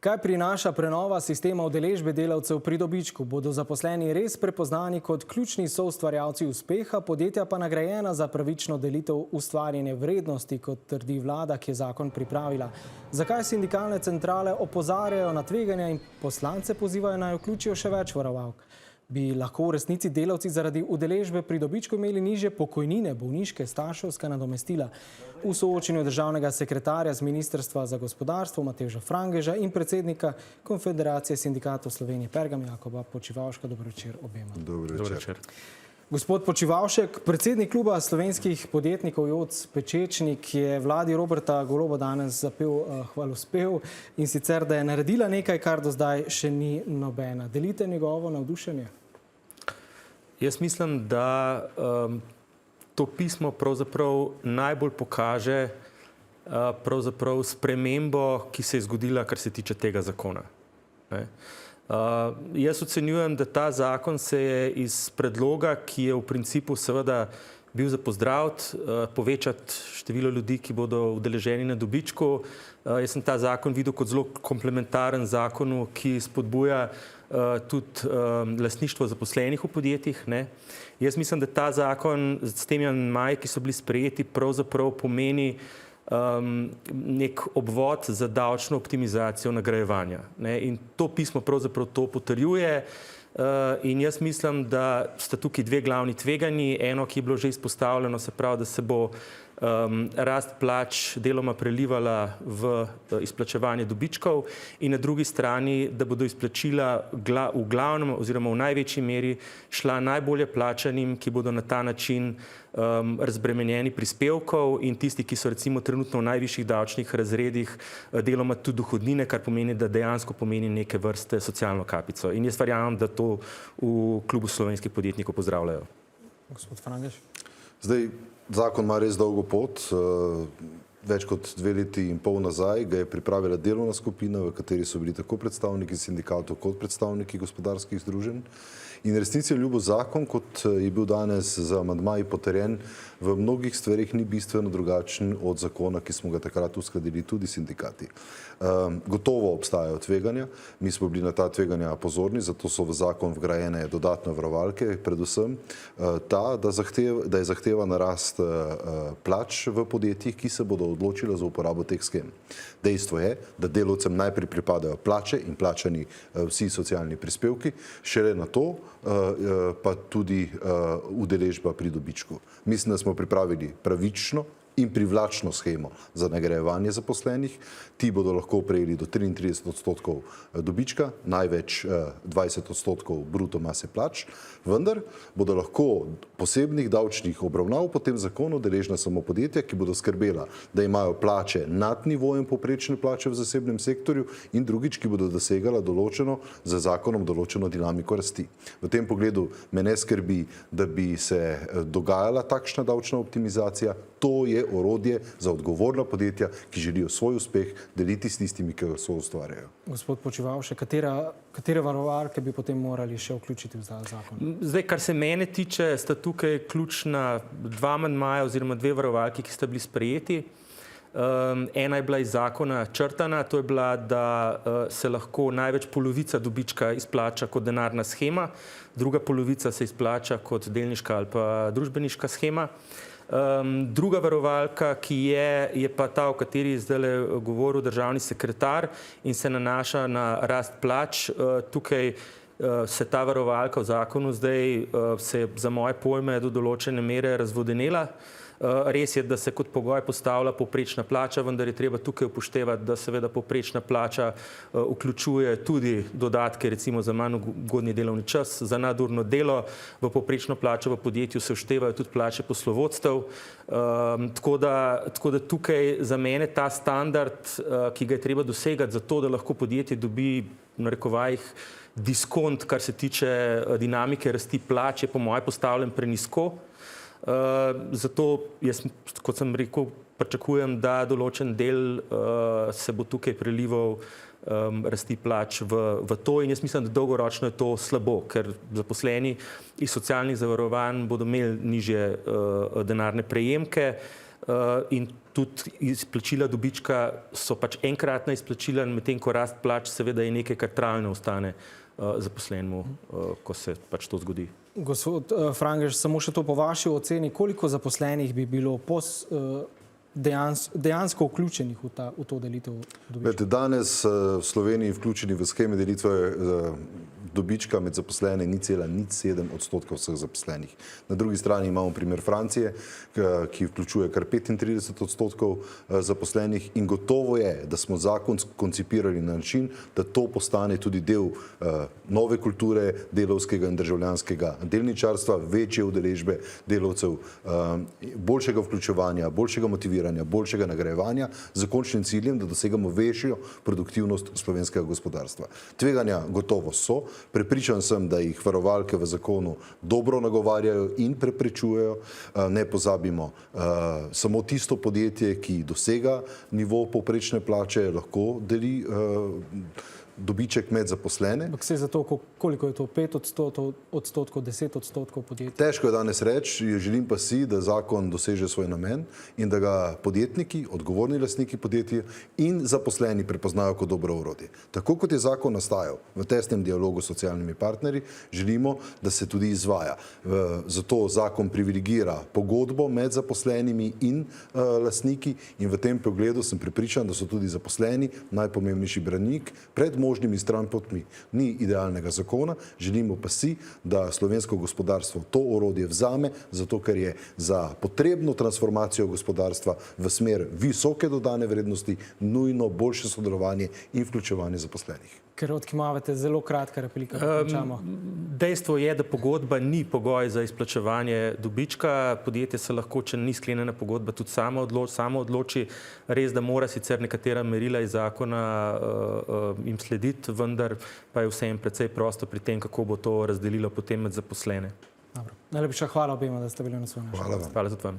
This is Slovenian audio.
Kaj prinaša prenova sistema udeležbe delavcev pri dobičku? Bodo zaposleni res prepoznani kot ključni soustvarjalci uspeha, podjetja pa nagrajena za pravično delitev ustvarjene vrednosti, kot trdi vlada, ki je zakon pripravila? Zakaj sindikalne centrale opozarjajo na tveganja in poslance pozivajo naj vključijo še več varovalk? Bi lahko v resnici delavci zaradi udeležbe pri dobičku imeli nižje pokojnine, bolniške, starševska nadomestila? V soočenju državnega sekretarja z Ministrstva za gospodarstvo Matevža Frangeža in predsednika Konfederacije sindikatov Slovenije Pergam Jakoba Počivavška. Dobro večer obema. Dobro večer. Gospod Počivavšek, predsednik kluba slovenskih podjetnikov Joc Pečečnik je vladi Roberta Goloba danes zapel hvalospev in sicer, da je naredila nekaj, kar do zdaj še ni nobena. Delite njegovo navdušenje? Jaz mislim, da to pismo pravzaprav najbolj pokaže pravzaprav spremembo, ki se je zgodila, kar se tiče tega zakona. Jaz ocenjujem, da ta zakon se je iz predloga, ki je v principu seveda bil za pozdraviti, povečati število ljudi, ki bodo udeleženi na dobičku. Jaz sem ta zakon videl kot zelo komplementaren zakonu, ki spodbuja tudi lastništvo zaposlenih v podjetjih. Jaz mislim, da ta zakon s temi amandmaji, ki so bili sprejeti, pravzaprav pomeni nek obvod za davčno optimizacijo nagrajevanja. In to pismo pravzaprav to potrjuje. In jaz mislim, da sta tukaj dve glavni tveganji. Eno, ki je bilo že izpostavljeno, se pravi, da se bo rast plač deloma prelivala v izplačevanje dobičkov in na drugi strani, da bodo izplačila v glavnem oziroma v največji meri šla najbolje plačanim, ki bodo na ta način razbremenjeni prispevkov in tisti, ki so recimo trenutno v najvišjih davčnih razredih, deloma tudi dohodnine, kar pomeni, da dejansko pomeni neke vrste socialno kapico. In jaz verjamem, da to v klubu slovenskih podjetnikov pozdravljajo. Gospod Frangež. Zdaj, zakon ima res dolgo pot. Več kot 2 leti in pol nazaj ga je pripravila delovna skupina, v kateri so bili tako predstavniki sindikatov kot predstavniki gospodarskih združenj. In resnici je ljubo zakon, kot je bil danes z amandmaji potrjen, v mnogih stvarih ni bistveno drugačen od zakona, ki smo ga takrat uskladili tudi sindikati. Gotovo obstajajo tveganja, mi smo bili na ta tveganja pozorni, zato so v zakon vgrajene dodatne varovalke, predvsem ta, da je zahtevana rast plač v podjetjih, ki se bodo odločila za uporabo teh shem. Dejstvo je, da delavcem najprej pripadajo plače in plačani vsi socialni prispevki, šele na to pa tudi udeležba pri dobičku. Mislim, da smo pripravili pravično in privlačno shemo za nagrajevanje zaposlenih. Ti bodo lahko prejeli do 33% dobička, največ 20% bruto mase plač, vendar bodo lahko posebnih davčnih obravnav po tem zakonu deležna samo podjetja, ki bodo skrbela, da imajo plače nad nivojem povprečne plače v zasebnem sektorju in drugič, ki bodo dosegala določeno, za zakonom določeno dinamiko rasti. V tem pogledu me ne skrbi, da bi se dogajala takšna davčna optimizacija. To je orodje za odgovorna podjetja, ki želijo svoj uspeh deliti s tistimi, ki ga soustvarjajo. Gospod Počivavšek, katere varovalke bi potem morali še vključiti v zakon? Zdaj, kar se mene tiče, sta tukaj ključna 2 amandmaja oziroma 2 varovalki, ki sta bili sprejeti. Ena je bila iz zakona črtana, to je bila, da se lahko največ polovica dobička izplača kot denarna shema, druga polovica se izplača kot delniška ali pa družbeniška shema. Druga varovalka, ki je pa ta, o kateri je zdaj govoril državni sekretar in se nanaša na rast plač. Tukaj se ta varovalka v zakonu zdaj se za moje pojme do določene mere razvodenela. Res je, da se kot pogoj postavlja povprečna plača, vendar je treba tukaj upoštevati, da seveda povprečna plača vključuje tudi dodatke, recimo za manj ugodni delovni čas, za nadurno delo. V povprečno plačo v podjetju se vštevajo tudi plače poslovodstev. Tako da tukaj za mene ta standard, ki ga je treba dosegati za to, da lahko podjetje dobi v narekovajih diskont, kar se tiče dinamike rasti plač, je po moje postavljen prenizko. Zato jaz, kot sem rekel, pričakujem, da določen del se bo tukaj prelival rasti plač v to in jaz mislim, da dolgoročno je to slabo, ker zaposleni iz socialnih zavarovanj bodo imeli nižje denarne prejemke in tudi izplačila dobička so pač enkratna izplačila, medtem ko rast plač seveda je nekaj, kar trajno ostane zaposlenemu, ko se pač to zgodi. Gospod Frangež, samo še to po vaši oceni, koliko zaposlenih bi bilo dejansko vključenih v to delitev dobička? Danes v Sloveniji vključeni v sheme delitve dobička med zaposlene 0,07% vseh zaposlenih. Na drugi strani imamo primer Francije, ki vključuje kar 35% zaposlenih in gotovo je, da smo zakon koncipirali na način, da to postane tudi del nove kulture delavskega in državljanskega delničarstva, večje udeležbe delavcev, boljšega vključevanja, boljšega motiviranja, boljšega nagrajevanja z končnim ciljem, da dosegamo večjo produktivnost slovenskega gospodarstva. Tveganja gotovo so. Prepričan sem, da jih varovalke v zakonu dobro nagovarjajo in preprečujejo. Ne pozabimo, samo tisto podjetje, ki dosega nivo povprečne plače, lahko deli dobiček med zaposlene. Ampak se zato, koliko je to, 5%, 10% podjetij? Težko je danes reči, želim pa si, da zakon doseže svoj namen in da ga podjetniki, odgovorni lastniki podjetij in zaposleni prepoznajo kot dobro orodje. Tako kot je zakon nastajal v tesnem dialogu s socialnimi partnerji, želimo, da se tudi izvaja. Zato zakon privilegira pogodbo med zaposlenimi in lastniki in v tem pogledu sem prepričan, da so tudi zaposleni najpomembnejši branik pred možnimi stranpotmi. Ni idealnega zakona, želimo pa si, da slovensko gospodarstvo to orodje vzame, zato ker je za potrebno transformacijo gospodarstva v smer visoke dodane vrednosti nujno boljše sodelovanje in vključevanje zaposlenih. Ker odkimavate, zelo kratka replika, da končamo. Dejstvo je, da pogodba ni pogoj za izplačevanje dobička. Podjetje se lahko, če ni sklenjena pogodba, tudi samo odloči. Res, da mora sicer nekatera merila iz zakona jim slediti, vendar pa je vseeno precej prosto pri tem, kako bo to razdelilo potem med zaposlene. Dobro. Najlepša hvala obema, da ste bili na svojem. Hvala vam. Hvala za to.